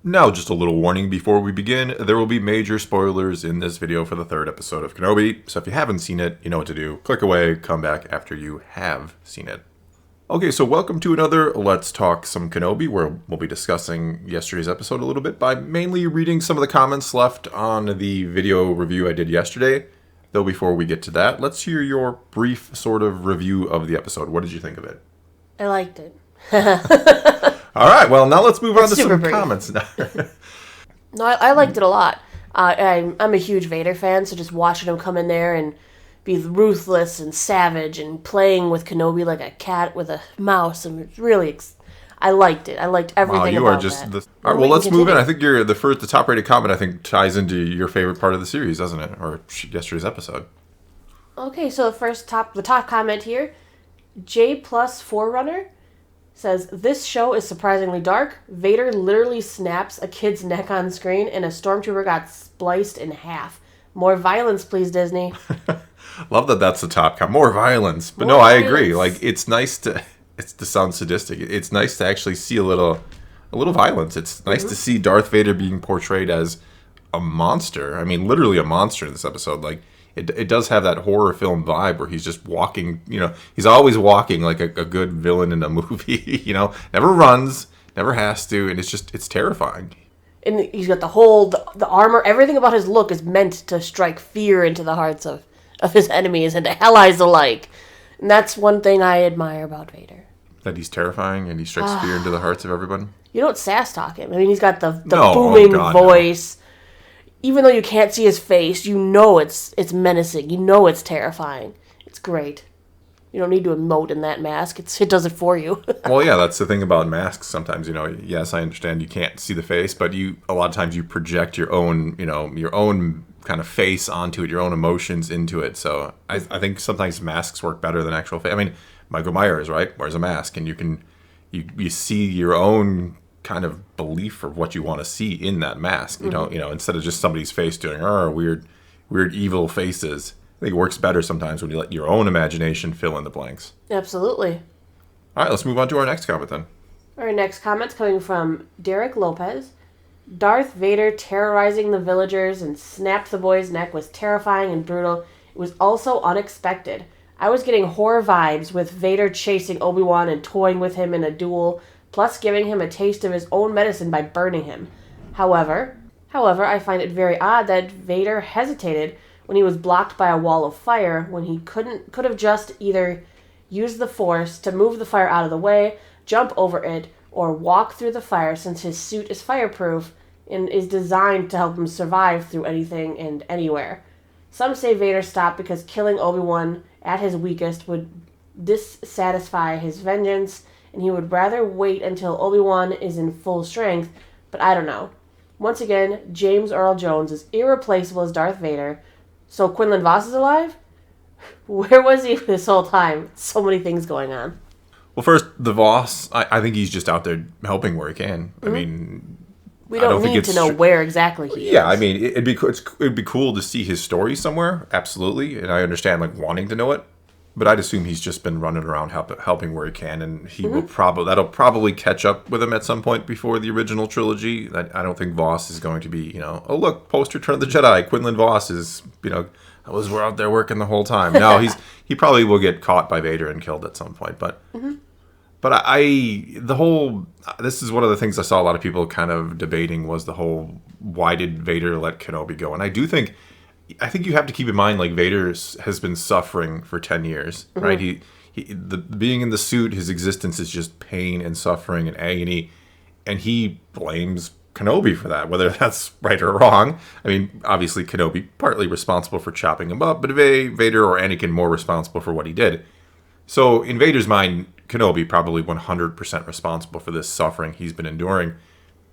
Now, just a little warning before we begin. There will be major spoilers in this video for the third episode of Kenobi, so if you haven't seen it, you know what to do. Click away, come back after you have seen it. Okay, so welcome to another Let's Talk Some Kenobi, where we'll be discussing yesterday's episode a little bit by mainly reading some of the comments left on the video review I did yesterday. Though before we get to that, let's hear your brief sort of review of the episode. What did you think of it? I liked it. All right, well, now let's move on to some brief. comments. No, I liked it a lot. I'm a huge Vader fan, so just watching him come in there and be ruthless and savage and playing with Kenobi like a cat with a mouse, and it's really, I liked it. I liked everything you about are just that. All right, well, let's move in. I think the top-rated comment, I think, ties into your favorite part of the series, doesn't it? Or yesterday's episode. Okay, so the top comment here, J plus Forerunner says, this show is surprisingly dark. Vader literally snaps a kid's neck on screen and a stormtrooper got spliced in half. More violence, please, Disney. Love that that's the top comment. More violence. But I agree. Like, it's nice to sound sadistic. It's nice to actually see a little violence. It's nice to see Darth Vader being portrayed as a monster. I mean, literally a monster in this episode. Like, it does have that horror film vibe where he's just walking, he's always walking like a good villain in a movie, never runs, never has to, and it's terrifying. And he's got the armor, everything about his look is meant to strike fear into the hearts of his enemies and to allies alike. And that's one thing I admire about Vader. That he's terrifying and he strikes fear into the hearts of everyone? You don't sass talk him. I mean, he's got the booming voice. No. Even though you can't see his face, you know it's menacing. You know it's terrifying. It's great. You don't need to emote in that mask. It does it for you. Well, yeah, that's the thing about masks. Sometimes, yes, I understand you can't see the face, but a lot of times you project your own kind of face onto it, your own emotions into it. So I think sometimes masks work better than actual face. I mean, Michael Myers, right, wears a mask, and you see your own kind of belief of what you want to see in that mask. You don't, instead of just somebody's face doing weird evil faces. I think it works better sometimes when you let your own imagination fill in the blanks. Absolutely. All right, let's move on to our next comment then. Our next comment's coming from Derek Lopez. Darth Vader terrorizing the villagers and snapped the boy's neck was terrifying and brutal. It was also unexpected. I was getting horror vibes with Vader chasing Obi-Wan and toying with him in a duel, plus giving him a taste of his own medicine by burning him. However, I find it very odd that Vader hesitated when he was blocked by a wall of fire when he could have just either used the Force to move the fire out of the way, jump over it, or walk through the fire since his suit is fireproof and is designed to help him survive through anything and anywhere. Some say Vader stopped because killing Obi-Wan at his weakest would dissatisfy his vengeance, and he would rather wait until Obi-Wan is in full strength, but I don't know. Once again, James Earl Jones is irreplaceable as Darth Vader. So Quinlan Vos is alive? Where was he this whole time? So many things going on. Well, first, the Voss, I think he's just out there helping where he can. Mm-hmm. I mean, we don't need to know where exactly he is. Yeah, I mean, it'd be cool to see his story somewhere, absolutely, and I understand wanting to know it. But I'd assume he's just been running around helping where he can, and he will that'll probably catch up with him at some point before the original trilogy. I don't think Voss is going to be, oh look, post Return of the Jedi. Quinlan Voss is, we're out there working the whole time. No, he probably will get caught by Vader and killed at some point. But this is one of the things I saw a lot of people kind of debating was the whole why did Vader let Kenobi go, and I think you have to keep in mind, Vader has been suffering for 10 years, right? Being in the suit, his existence is just pain and suffering and agony, and he blames Kenobi for that, whether that's right or wrong. I mean, obviously Kenobi partly responsible for chopping him up, but Vader or Anakin more responsible for what he did. So in Vader's mind, Kenobi probably 100% responsible for this suffering he's been enduring.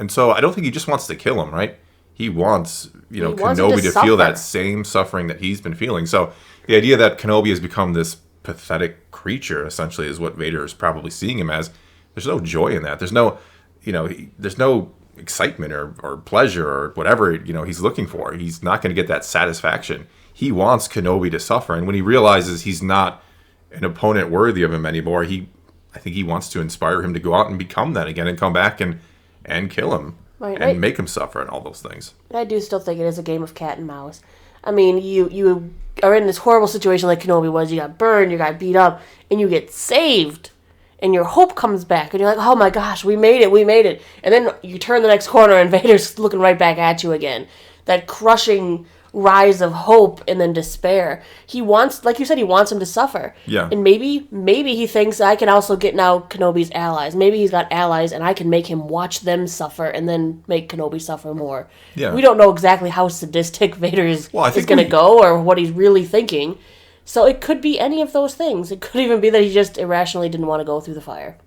And so I don't think he just wants to kill him, right? He wants, Kenobi to feel that same suffering that he's been feeling. So the idea that Kenobi has become this pathetic creature, essentially, is what Vader is probably seeing him as. There's no joy in that. There's no, there's no excitement or pleasure or whatever, he's looking for. He's not going to get that satisfaction. He wants Kenobi to suffer. And when he realizes he's not an opponent worthy of him anymore, I think he wants to inspire him to go out and become that again and come back and kill him. Right. and make him suffer and all those things. I do still think it is a game of cat and mouse. I mean, you are in this horrible situation like Kenobi was. You got burned, you got beat up, and you get saved. And your hope comes back. And you're like, oh my gosh, we made it. And then you turn the next corner and Vader's looking right back at you again. That crushing rise of hope and then despair. He wants, like you said, he wants him to suffer. Yeah. And maybe he thinks I can also get now Kenobi's allies. Maybe he's got allies and I can make him watch them suffer and then make Kenobi suffer more. Yeah. We don't know exactly how sadistic Vader is going to go or what he's really thinking. So it could be any of those things. It could even be that he just irrationally didn't want to go through the fire.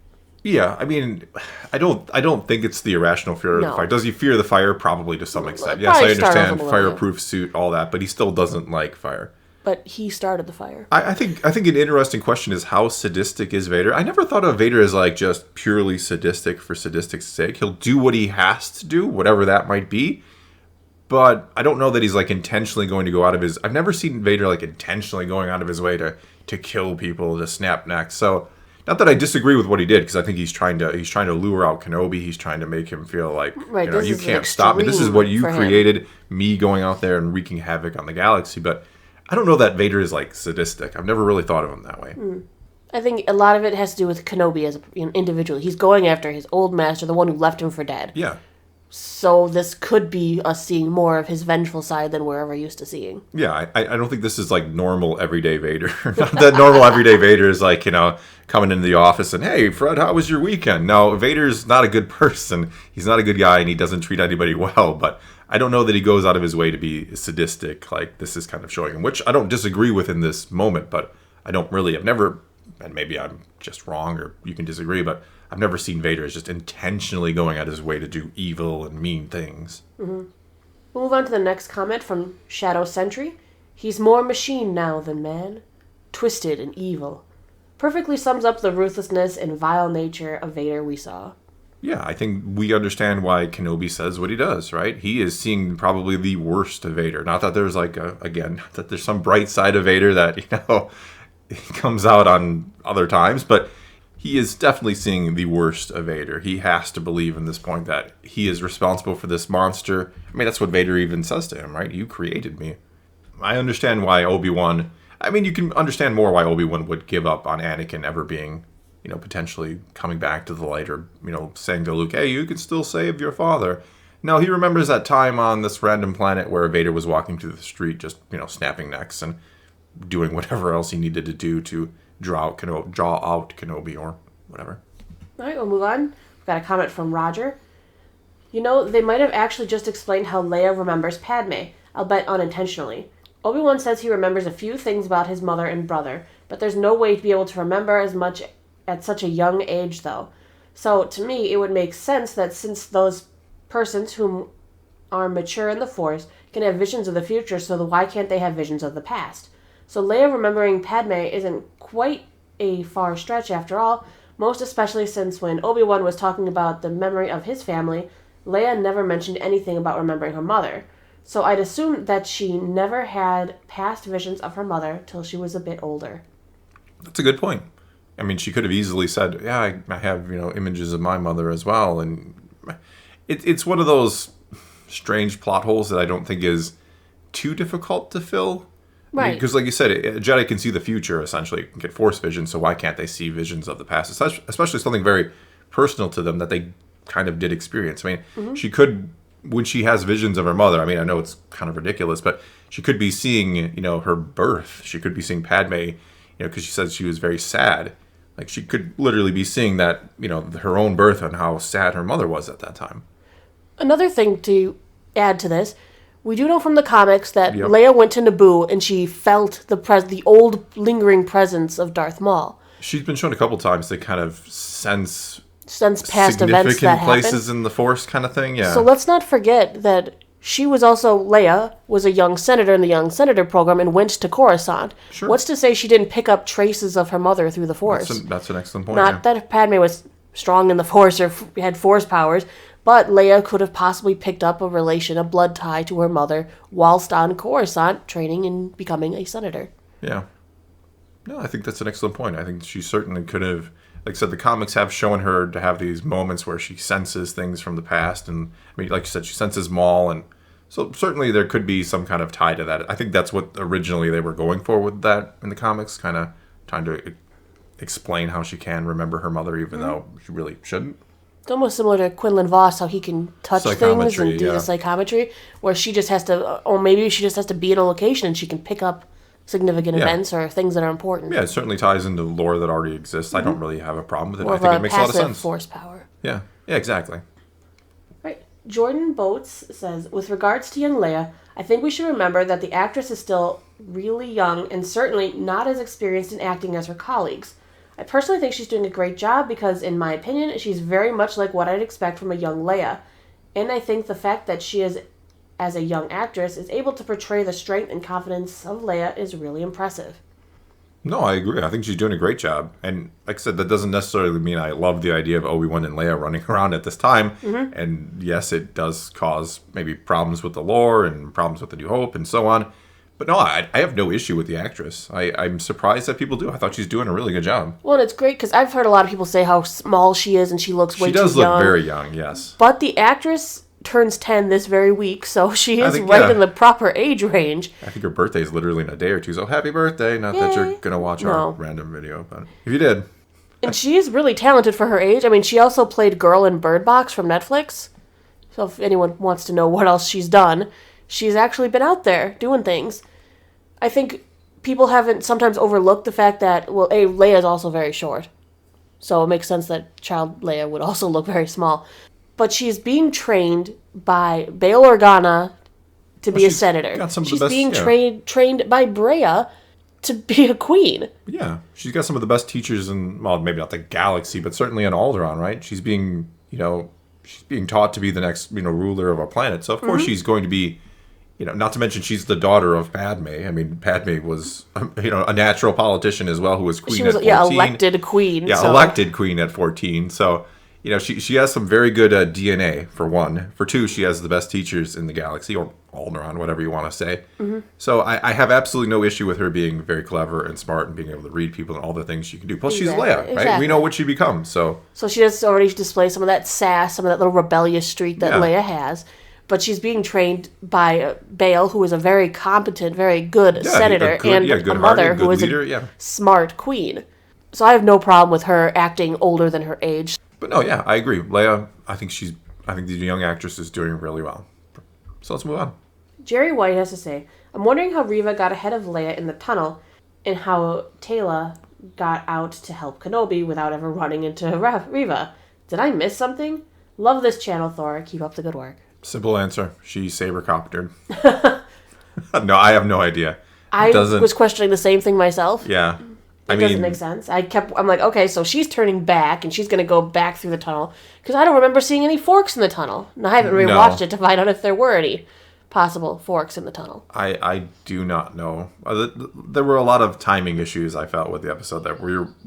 Yeah, I mean, I don't think it's the irrational fear of the fire. Does he fear the fire? Probably to some extent. Yes, I understand fireproof suit, all that, but he still doesn't like fire. But he started the fire. I think an interesting question is how sadistic is Vader? I never thought of Vader as like just purely sadistic for sadistic's sake. He'll do what he has to do, whatever that might be. But I don't know that he's like intentionally going to go out of his... I've never seen Vader like intentionally going out of his way to kill people, to snap necks. So, not that I disagree with what he did, because I think he's trying to lure out Kenobi. He's trying to make him feel like, you can't stop me. This is what you created, me going out there and wreaking havoc on the galaxy. But I don't know that Vader is like sadistic. I've never really thought of him that way. I think a lot of it has to do with Kenobi as an individual. He's going after his old master, the one who left him for dead. Yeah. So this could be us seeing more of his vengeful side than we're ever used to seeing. Yeah, I don't think this is like normal everyday Vader. Not that normal everyday Vader is like, coming into the office and, hey, Fred, how was your weekend? No, Vader's not a good person. He's not a good guy and he doesn't treat anybody well. But I don't know that he goes out of his way to be sadistic like this is kind of showing him, which I don't disagree with in this moment. But I've never, and maybe I'm just wrong or you can disagree, but I've never seen Vader as just intentionally going out of his way to do evil and mean things. Mm-hmm. We'll move on to the next comment from Shadow Sentry. He's more machine now than man. Twisted and evil. Perfectly sums up the ruthlessness and vile nature of Vader we saw. Yeah, I think we understand why Kenobi says what he does, right? He is seeing probably the worst of Vader. Not that there's not that there's some bright side of Vader that, he comes out on other times, but he is definitely seeing the worst of Vader. He has to believe in this point that he is responsible for this monster. I mean, that's what Vader even says to him, right? You created me. I understand why Obi-Wan... I mean, you can understand more why Obi-Wan would give up on Anakin ever being, potentially coming back to the light or, saying to Luke, hey, you can still save your father. No, he remembers that time on this random planet where Vader was walking through the street just, snapping necks and doing whatever else he needed to do to draw out Kenobi or whatever. All right, we'll move on. We've got a comment from Roger. They might have actually just explained how Leia remembers Padme, I'll bet unintentionally. Obi-Wan says he remembers a few things about his mother and brother, but there's no way to be able to remember as much at such a young age, though. So, to me, it would make sense that since those persons whom are mature in the Force can have visions of the future, so why can't they have visions of the past? So Leia remembering Padme isn't quite a far stretch after all, most especially since when Obi-Wan was talking about the memory of his family, Leia never mentioned anything about remembering her mother. So I'd assume that she never had past visions of her mother till she was a bit older. That's a good point. I mean, she could have easily said, yeah, I have, images of my mother as well. And it's one of those strange plot holes that I don't think is too difficult to fill. Right. Because like you said, a Jedi can see the future, essentially, can get Force vision, so why can't they see visions of the past? Especially something very personal to them that they kind of did experience. I mean, She could, when she has visions of her mother, I mean, I know it's kind of ridiculous, but she could be seeing, her birth. She could be seeing Padme, because she says she was very sad. Like, she could literally be seeing that, her own birth and how sad her mother was at that time. Another thing to add to this, we do know from the comics that Leia went to Naboo and she felt the old lingering presence of Darth Maul. She's been shown a couple times to kind of sense past events that places happened. In the Force kind of thing, yeah. So let's not forget that Leia was a young senator in the Young Senator program and went to Coruscant. Sure. What's to say she didn't pick up traces of her mother through the Force? That's an excellent point. Not that Padme was strong in the Force or had Force powers, but Leia could have possibly picked up a blood tie to her mother whilst on Coruscant training and becoming a senator. Yeah. No, I think that's an excellent point. I think she certainly could have like I said, the comics have shown her to have these moments where she senses things from the past, and I mean, like you said, she senses Maul, and so certainly there could be some kind of tie to that. I think that's what originally they were going for with that in the comics, kind of trying to explain how she can remember her mother, even though she really shouldn't. It's almost similar to Quinlan Voss, how he can touch things and do the psychometry, where she just has to, or maybe she just has to be in a location and she can pick up significant events or things that are important. Yeah, it certainly ties into lore that already exists. I don't really have a problem with it. More I think it makes a lot of sense. Passive force power. Yeah, exactly. Right. Jordan Boats says, with regards to young Leia, I think we should remember that the actress is still really young and certainly not as experienced in acting as her colleagues. I personally think she's doing a great job because, in my opinion, she's very much like what I'd expect from a young Leia. And I think the fact that she is, as a young actress, is able to portray the strength and confidence of Leia is really impressive. No, I agree. I think she's doing a great job. And like I said, that doesn't necessarily mean I love the idea of Obi-Wan and Leia running around at this time. And yes, it does cause maybe problems with the lore and problems with the New Hope and so on. But no, I have no issue with the actress. I'm surprised that people do. I thought she's doing a really good job. Well, and it's great because I've heard a lot of people say how small she is and she looks way too young. She does look very young, yes. But the actress turns 10 this very week, so she is right in the proper age range. I think her birthday is literally in a day or two, so happy birthday. Not that you're going to watch our random video, but if you did. And she is really talented for her age. I mean, she also played Girl in Bird Box from Netflix. So if anyone wants to know what else she's done, she's actually been out there doing things. I think people haven't sometimes overlooked the fact that, well, Leia is also very short. So it makes sense that child Leia would also look very small. But she's being trained by Bail Organa to be a senator. She's being trained by Brea to be a queen. Yeah, she's got some of the best teachers in, well, maybe not the galaxy, but certainly in Alderaan, right? She's being taught to be the next, ruler of our planet. So of course she's going to be, not to mention she's the daughter of Padme. I mean, Padme was, a natural politician as well, who was queen at 14. Yeah, elected queen. Yeah, elected queen at 14. So, she has some very good DNA, for one. For two, she has the best teachers in the galaxy, or Alderaan, whatever you want to say. So I have absolutely no issue with her being very clever and smart and being able to read people and all the things she can do. Plus, she's Leia, right? Exactly. We know what she becomes, so she does already display some of that sass, some of that little rebellious streak that Leia has. But she's being trained by Bail, who is a very competent, very good senator, and a mother who is a smart queen. So I have no problem with her acting older than her age. But no, I agree. Leia, I think the young actress is doing really well. So let's move on. Jerry White has to say, I'm wondering how Reva got ahead of Leia in the tunnel and how Tayla got out to help Kenobi without ever running into Reva. Did I miss something? Love this channel, Thor. Keep up the good work. Simple answer. She saber-coptered. No, I have no idea. I was questioning the same thing myself. Yeah. It doesn't make sense. I'm like, okay, so she's turning back, and she's going to go back through the tunnel, because I don't remember seeing any forks in the tunnel. And I haven't rewatched it to find out if there were any possible forks in the tunnel. I do not know. There were a lot of timing issues, I felt, with the episode, that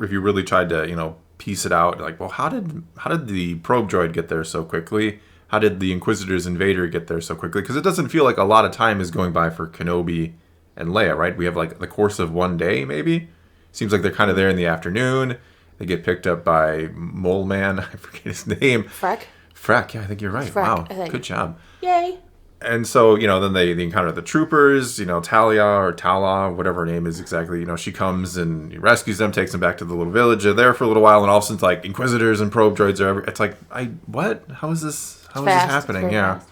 if you really tried to, piece it out, like, well, how did the probe droid get there so quickly? How did the Inquisitors and Vader get there so quickly? Because it doesn't feel like a lot of time is going by for Kenobi and Leia, right? We have, like, the course of one day, maybe? Seems like they're kind of there in the afternoon. They get picked up by Mole Man. I forget his name. Freck, yeah, I think you're right. Wow, good job. Yay. And so, then they encounter the troopers, Talia or Tala, whatever her name is exactly. She comes and rescues them, takes them back to the little village. They're there for a little while, and all of a sudden, it's like, Inquisitors and probe droids are everywhere. It's like, what? How is this happening? Yeah. Fast.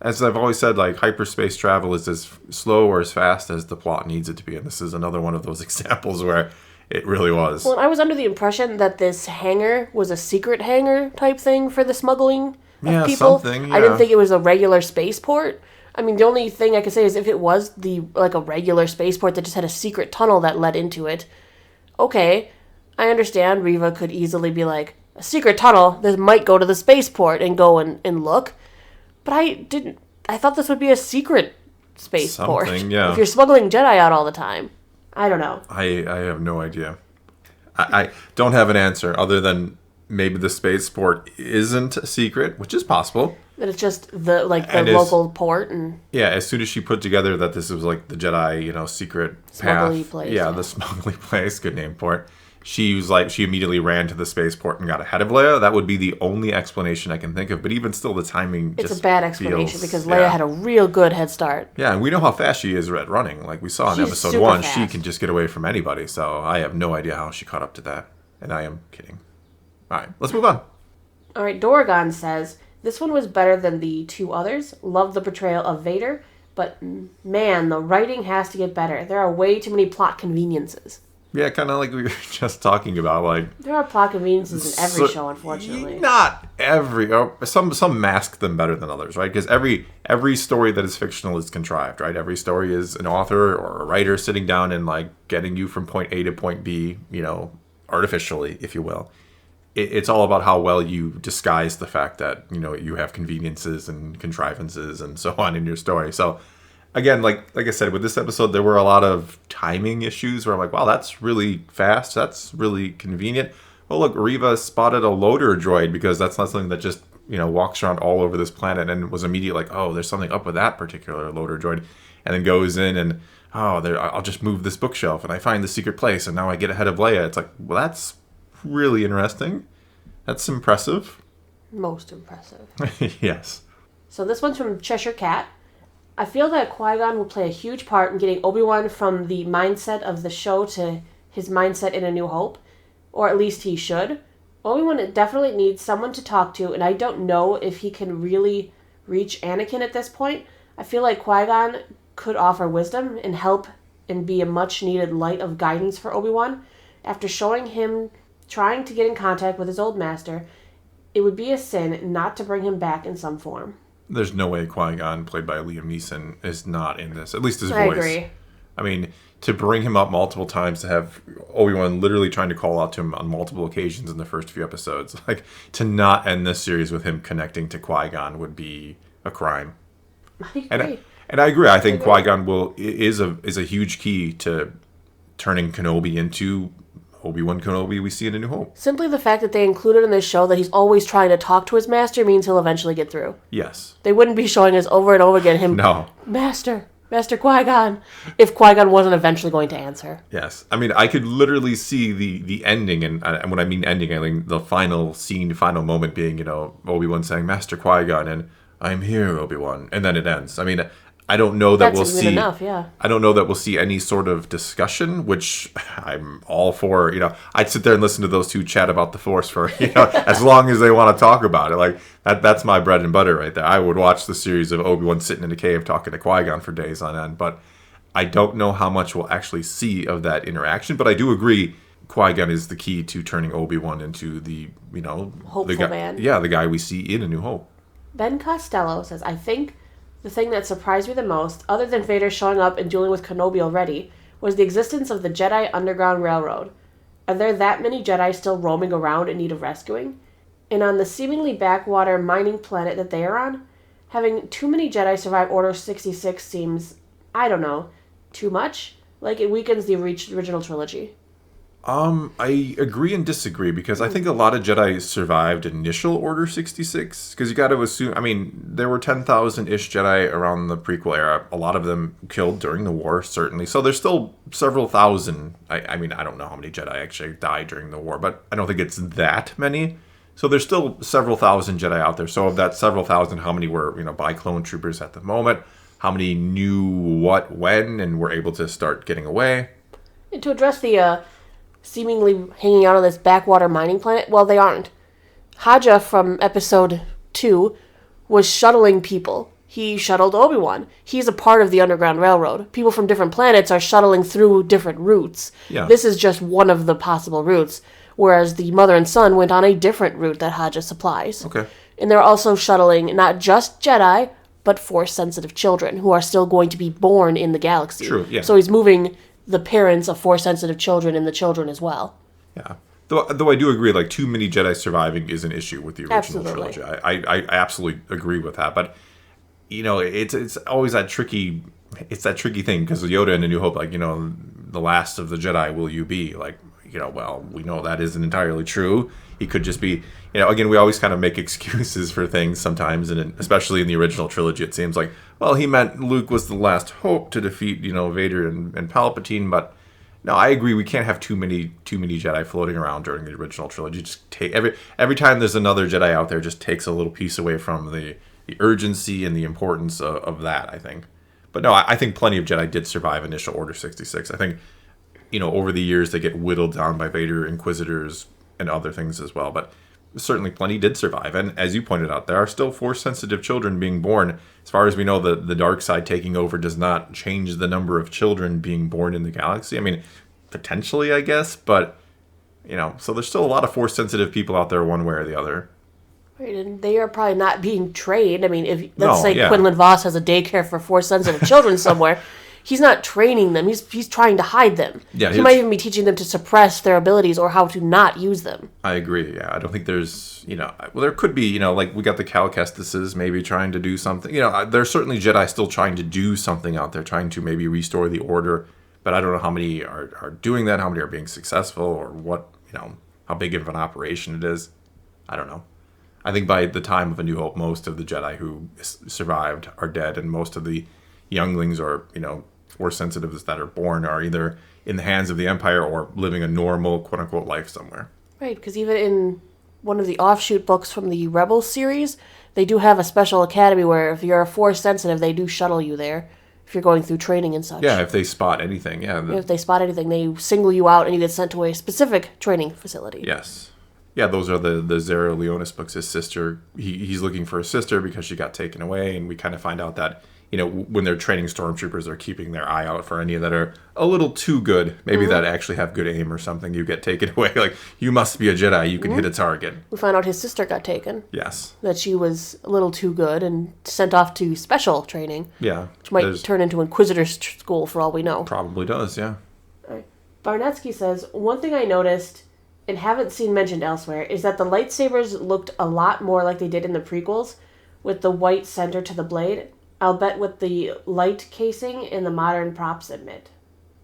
As I've always said, like, hyperspace travel is as slow or as fast as the plot needs it to be. And this is another one of those examples where it really was. Well, I was under the impression that this hangar was a secret hangar type thing for the smuggling of people. Something, yeah. I didn't think it was a regular spaceport. I mean, the only thing I could say is if it was a regular spaceport that just had a secret tunnel that led into it, okay, I understand Reva could easily be like, a secret tunnel, this might go to the spaceport and go and look. But I thought this would be a secret spaceport. Yeah. If you're smuggling Jedi out all the time. I don't know. I have no idea. I don't have an answer other than maybe the spaceport isn't a secret, which is possible. That it's just the local port. And yeah, as soon as she put together that this was like the Jedi, secret smuggly path. place. Yeah, the smuggly place. Good name for it. she was like, she immediately ran to the spaceport and got ahead of Leia. That would be the only explanation I can think of. But even still, the timing it's just a bad explanation feels, because Leia had a real good head start. Yeah, and we know how fast she is at running. Like we saw in She's episode super 1, fast. she can just get away from anybody. So I have no idea how she caught up to that. And I am kidding. All right, let's move on. All right, Dorgan says, this one was better than the 2 others. Love the portrayal of Vader, but man, the writing has to get better. There are way too many plot conveniences. Yeah, kind of like we were just talking about. Like there are plot conveniences in every show, unfortunately. Not every. Some mask them better than others, right? Because every story that is fictional is contrived, right? Every story is an author or a writer sitting down and like getting you from point A to point B, artificially, if you will. It's all about how well you disguise the fact that, you have conveniences and contrivances and so on in your story. So, again, like I said, with this episode, there were a lot of timing issues where I'm like, wow, that's really fast. That's really convenient. Well, look, Reva spotted a loader droid because that's not something that just, walks around all over this planet and was immediately like, oh, there's something up with that particular loader droid. And then goes in and, I'll just move this bookshelf and I find the secret place and now I get ahead of Leia. It's like, well, that's really interesting. That's impressive. Most impressive. Yes. So this one's from Cheshire Cat. I feel that Qui-Gon will play a huge part in getting Obi-Wan from the mindset of the show to his mindset in A New Hope. Or at least he should. Obi-Wan definitely needs someone to talk to, and I don't know if he can really reach Anakin at this point. I feel like Qui-Gon could offer wisdom and help and be a much-needed light of guidance for Obi-Wan. After showing him trying to get in contact with his old master, it would be a sin not to bring him back in some form. There's no way Qui-Gon, played by Liam Neeson, is not in this. At least his voice. I agree. I mean, to bring him up multiple times, to have Obi-Wan literally trying to call out to him on multiple occasions in the first few episodes, like, to not end this series with him connecting to Qui-Gon would be a crime. I agree. And I agree. I think Qui-Gon is a huge key to turning Kenobi into Obi-Wan Kenobi we see in A New Hope. Simply the fact that they included in this show that he's always trying to talk to his master means he'll eventually get through. Yes. They wouldn't be showing us over and over again him, No. Master Qui-Gon, if Qui-Gon wasn't eventually going to answer. Yes. I mean, I could literally see the ending, and when I mean ending, I mean the final scene, final moment being, Obi-Wan saying, Master Qui-Gon, and I'm here, Obi-Wan, and then it ends. I mean, I don't know that we'll see enough, yeah. I don't know that we'll see any sort of discussion, which I'm all for. I'd sit there and listen to those two chat about the Force for as long as they want to talk about it. Like that's my bread and butter right there. I would watch the series of Obi-Wan sitting in a cave talking to Qui-Gon for days on end. But I don't know how much we'll actually see of that interaction. But I do agree, Qui-Gon is the key to turning Obi-Wan into the hopeful the guy, man. Yeah, the guy we see in A New Hope. Ben Costello says, I think the thing that surprised me the most, other than Vader showing up and dealing with Kenobi already, was the existence of the Jedi Underground Railroad. Are there that many Jedi still roaming around in need of rescuing? And on the seemingly backwater mining planet that they are on, having too many Jedi survive Order 66 seems, I don't know, too much? Like it weakens the original trilogy. I agree and disagree because I think a lot of Jedi survived initial Order 66 because you got to assume, I mean, there were 10,000-ish Jedi around the prequel era. A lot of them killed during the war, certainly. So there's still several thousand. I mean, I don't know how many Jedi actually died during the war, but I don't think it's that many. So there's still several thousand Jedi out there. So of that several thousand, how many were, by clone troopers at the moment? How many knew what, when, and were able to start getting away? And to address the seemingly hanging out on this backwater mining planet, well, they aren't. Haja from episode 2 was shuttling people. He shuttled Obi-Wan. He's a part of the Underground Railroad. People from different planets are shuttling through different routes. Yeah. This is just one of the possible routes, whereas the mother and son went on a different route that Haja supplies. Okay. And they're also shuttling not just Jedi, but Force-sensitive children who are still going to be born in the galaxy. True, yeah. So he's moving the parents of Force-sensitive children and the children as well. Yeah. Though I do agree, like, too many Jedi surviving is an issue with the original trilogy. I absolutely agree with that. But, it's always that tricky thing, because Yoda in A New Hope, like, the last of the Jedi will you be? Like, well, we know that isn't entirely true. He could just be, again, we always kind of make excuses for things sometimes, and especially in the original trilogy, it seems like, well, he meant Luke was the last hope to defeat, Vader and Palpatine, but No, I agree. We can't have too many Jedi floating around during the original trilogy. Just take every time there's another Jedi out there, just takes a little piece away from the urgency and the importance of that, I think. But no, I think plenty of Jedi did survive Initial Order 66. I think, over the years they get whittled down by Vader, Inquisitors, and other things as well. But certainly plenty did survive. And as you pointed out, there are still Force-sensitive children being born. As far as we know, the dark side taking over does not change the number of children being born in the galaxy. I mean, potentially, I guess. But, so there's still a lot of Force-sensitive people out there one way or the other. Right, and they are probably not being trained. I mean, if let's say Quinlan Vos has a daycare for Force-sensitive children somewhere, he's not training them. He's trying to hide them. Yeah, he might even be teaching them to suppress their abilities or how to not use them. I agree. Yeah, I don't think there's, there could be, like we got the Cal Kestis's maybe trying to do something. There's certainly Jedi still trying to do something out there, trying to maybe restore the order. But I don't know how many are doing that, how many are being successful, or what, how big of an operation it is. I don't know. I think by the time of A New Hope, most of the Jedi who survived are dead, and most of the younglings or, Force sensitives that are born are either in the hands of the Empire or living a normal, quote-unquote, life somewhere. Right, because even in one of the offshoot books from the Rebels series, they do have a special academy where if you're a Force sensitive, they do shuttle you there if you're going through training and such. Yeah, if they spot anything, yeah. If they spot anything, they single you out and you get sent to a specific training facility. Yes. Yeah, those are the Zara Leonis books. His sister, he's looking for his sister because she got taken away, and we kind of find out that, when they're training stormtroopers, they're keeping their eye out for any that are a little too good, maybe that actually have good aim or something. You get taken away. Like, you must be a Jedi. You can hit a target. We find out his sister got taken. Yes. That she was a little too good and sent off to special training. Yeah. Which might turn into Inquisitor school for all we know. Probably does, yeah. All right. Barnetsky says, one thing I noticed and haven't seen mentioned elsewhere is that the lightsabers looked a lot more like they did in the prequels, with the white center to the blade. I'll bet with the light casing and the modern props admit.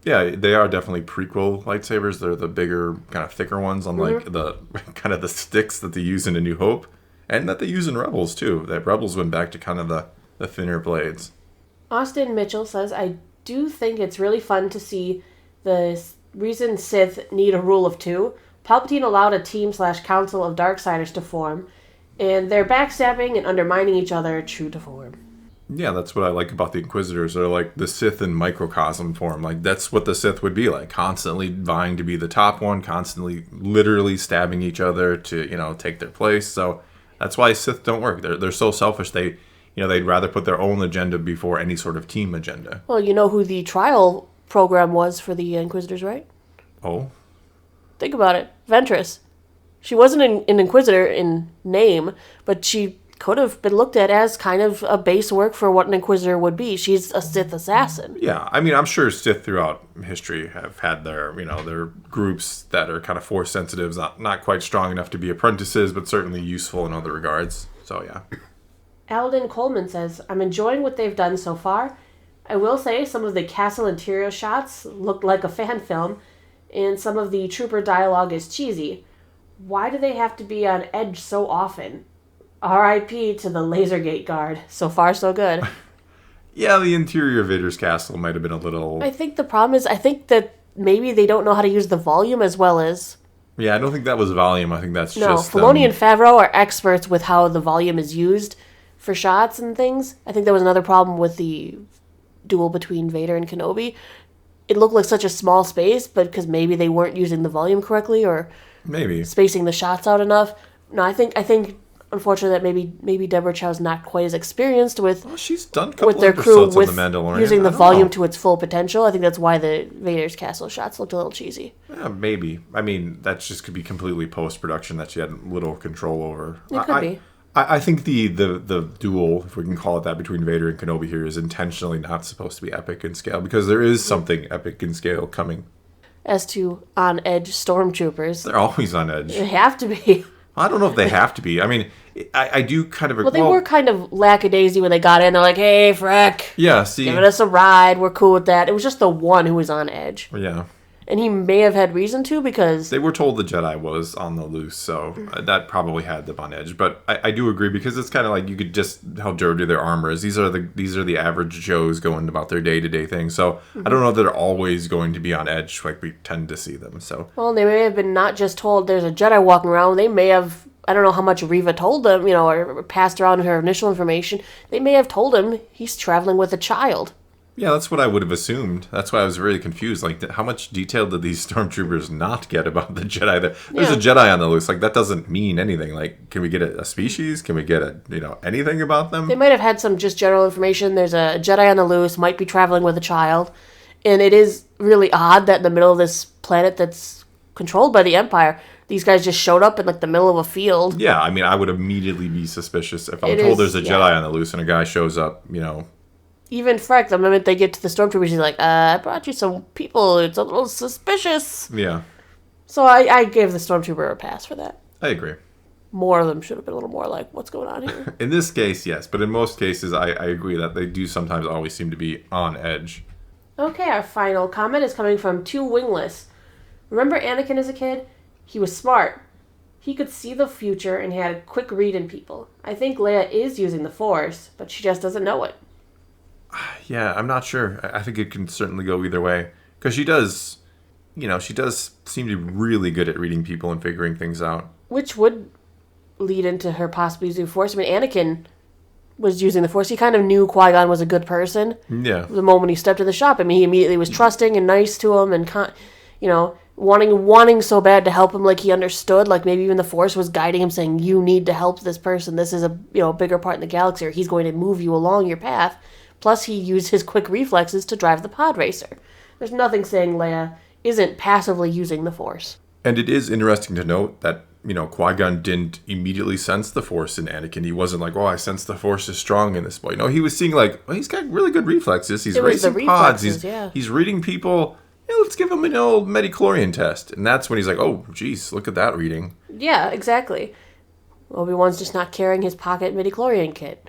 Yeah, they are definitely prequel lightsabers. They're the bigger, kind of thicker ones, unlike the kind of the sticks that they use in A New Hope, and that they use in Rebels too. That Rebels went back to kind of the thinner blades. Austin Mitchell says, I do think it's really fun to see the reason Sith need a rule of two. Palpatine allowed a team/council of Darksiders to form, and they're backstabbing and undermining each other true to form. Yeah, that's what I like about the Inquisitors. They're like the Sith in microcosm form. Like, that's what the Sith would be like. Constantly vying to be the top one, constantly literally stabbing each other to, take their place. So that's why Sith don't work. They're so selfish. They'd rather put their own agenda before any sort of team agenda. Well, you know who the trial program was for the Inquisitors, right? Oh? Think about it. Ventress. She wasn't an Inquisitor in name, but she could have been looked at as kind of a base work for what an Inquisitor would be. She's a Sith assassin. Yeah, I mean, I'm sure Sith throughout history have had their groups that are kind of Force sensitives, not quite strong enough to be apprentices, but certainly useful in other regards. So, yeah. Alden Coleman says, I'm enjoying what they've done so far. I will say some of the castle interior shots looked like a fan film, and some of the trooper dialogue is cheesy. Why do they have to be on edge so often? R.I.P. to the Lasergate guard. So far, so good. Yeah, the interior of Vader's castle might have been a little... I think the problem is, that maybe they don't know how to use the volume as well as... Yeah, I don't think that was volume. I think that's no, just... No, Filoni and Favreau are experts with how the volume is used for shots and things. I think there was another problem with the duel between Vader and Kenobi. It looked like such a small space, but because maybe they weren't using the volume correctly or... Maybe. Spacing the shots out enough. No, I think unfortunately, that maybe Deborah Chow's not quite as experienced with she's done a couple with their crew with on The Mandalorian. Using the volume to its full potential. I think that's why the Vader's castle shots looked a little cheesy. Yeah, maybe. I mean, that just could be completely post-production that she had little control over. It could be. I think the duel, if we can call it that, between Vader and Kenobi here is intentionally not supposed to be epic in scale because there is something epic in scale coming. As to on-edge stormtroopers. They're always on edge. They have to be. I don't know if they have to be. I mean, I do kind of... Well, they were kind of lackadaisy when they got in. They're like, hey, Freck. Yeah, see... Giving us a ride. We're cool with that. It was just the one who was on edge. Yeah. And he may have had reason to, because They were told the Jedi was on the loose, so that probably had them on edge. But I do agree, because it's kind of like you could just how dirty their armor is. These are the average Joes going about their day-to-day thing. So I don't know if they're always going to be on edge like we tend to see them. So well, they may have been not just told there's a Jedi walking around. They may have, I don't know how much Reva told them, or passed around her initial information. They may have told him he's traveling with a child. yeah, that's what I would have assumed. That's why I was really confused. Like, how much detail did these stormtroopers not get about the Jedi? There's a Jedi on the loose. Like, that doesn't mean anything. Like, can we get a species? Can we get anything about them? They might have had some just general information. There's a Jedi on the loose, might be traveling with a child. And it is really odd that in the middle of this planet that's controlled by the Empire, these guys just showed up in, like, the middle of a field. Yeah, I mean, I would immediately be suspicious if I'm told there's a Jedi on the loose and a guy shows up, Even Freck, the moment they get to the stormtroopers, he's like, I brought you some people. It's a little suspicious. Yeah. So I gave the stormtrooper a pass for that. I agree. More of them should have been a little more like, what's going on here? In this case, yes. But in most cases, I agree that they do sometimes always seem to be on edge. Okay, our final comment is coming from Two Wingless. Remember Anakin as a kid? He was smart. He could see the future and he had a quick read in people. I think Leia is using the Force, but she just doesn't know it. Yeah, I'm not sure. I think it can certainly go either way. Because she does seem to be really good at reading people and figuring things out. Which would lead into her possibly using the Force. I mean, Anakin was using the Force. He kind of knew Qui-Gon was a good person. Yeah. The moment he stepped in the shop. I mean, he immediately was trusting and nice to him and, wanting so bad to help him, like he understood. Like maybe even the Force was guiding him, saying, you need to help this person. This is a bigger part in the galaxy, or he's going to move you along your path. Plus, he used his quick reflexes to drive the pod racer. There's nothing saying Leia isn't passively using the Force. And it is interesting to note that, Qui-Gon didn't immediately sense the Force in Anakin. He wasn't like, I sense the Force is strong in this boy. No, he was seeing like, he's got really good reflexes. He's racing pods. He's reading people. Let's give him an old midichlorian test. And that's when he's like, oh, geez, look at that reading. Yeah, exactly. Obi-Wan's just not carrying his pocket midichlorian kit.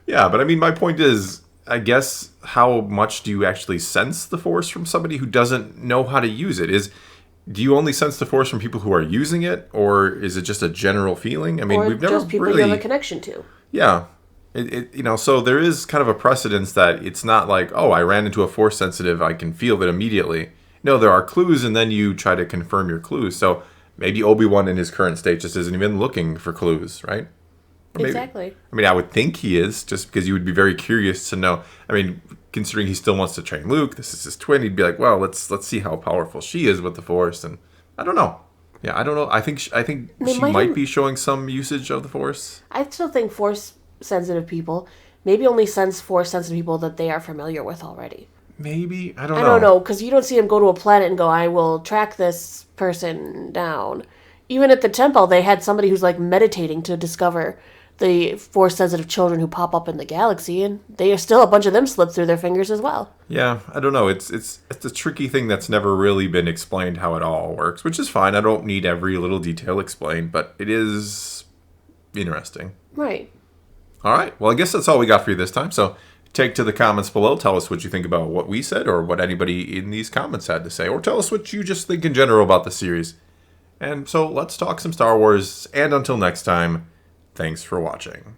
Yeah, but I mean, my point is, I guess, how much do you actually sense the Force from somebody who doesn't know how to use it? Do you only sense the Force from people who are using it, or is it just a general feeling? I mean, we've never just people really you have a connection to. Yeah, so there is kind of a precedence that it's not like, I ran into a Force sensitive, I can feel it immediately. No, there are clues, and then you try to confirm your clues. So maybe Obi-Wan in his current state just isn't even looking for clues, right? Exactly. I mean, I would think he is, just because you would be very curious to know. I mean, considering he still wants to train Luke, this is his twin, he'd be like, well, let's see how powerful she is with the Force. And I don't know. Yeah, I don't know. I think she might be showing some usage of the Force. I still think Force-sensitive people maybe only sense Force-sensitive people that they are familiar with already. Maybe. I don't know. I don't know, because you don't see them go to a planet and go, I will track this person down. Even at the temple, they had somebody who's like meditating to discover the Force-sensitive children who pop up in the galaxy, and they are still, a bunch of them slip through their fingers as well. Yeah, I don't know. It's a tricky thing that's never really been explained how it all works, which is fine. I don't need every little detail explained, but it is interesting. Right. All right. Well, I guess that's all we got for you this time. So take to the comments below. Tell us what you think about what we said or what anybody in these comments had to say, or tell us what you just think in general about the series. And so let's talk some Star Wars, and until next time, thanks for watching.